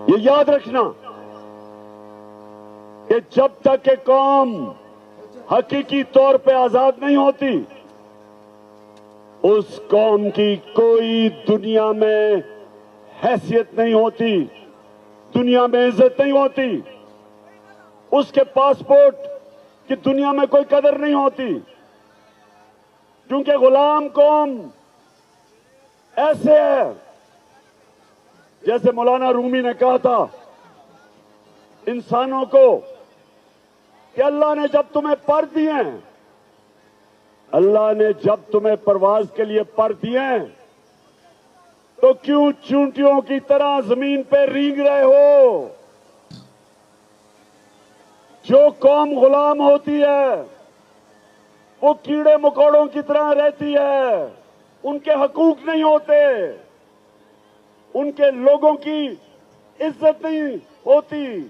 یہ یاد رکھنا کہ جب تک کہ قوم حقیقی طور پہ آزاد نہیں ہوتی اس قوم کی کوئی دنیا میں حیثیت نہیں ہوتی، دنیا میں عزت نہیں ہوتی، اس کے پاسپورٹ کی دنیا میں کوئی قدر نہیں ہوتی، کیونکہ غلام قوم ایسے ہے جیسے مولانا رومی نے کہا تھا انسانوں کو کہ اللہ نے جب تمہیں پر دیے ہیں، اللہ نے جب تمہیں پرواز کے لیے پر دیے ہیں تو کیوں چونٹیوں کی طرح زمین پہ رینگ رہے ہو؟ جو قوم غلام ہوتی ہے وہ کیڑے مکوڑوں کی طرح رہتی ہے، ان کے حقوق نہیں ہوتے، ان کے لوگوں کی عزت نہیں ہوتی۔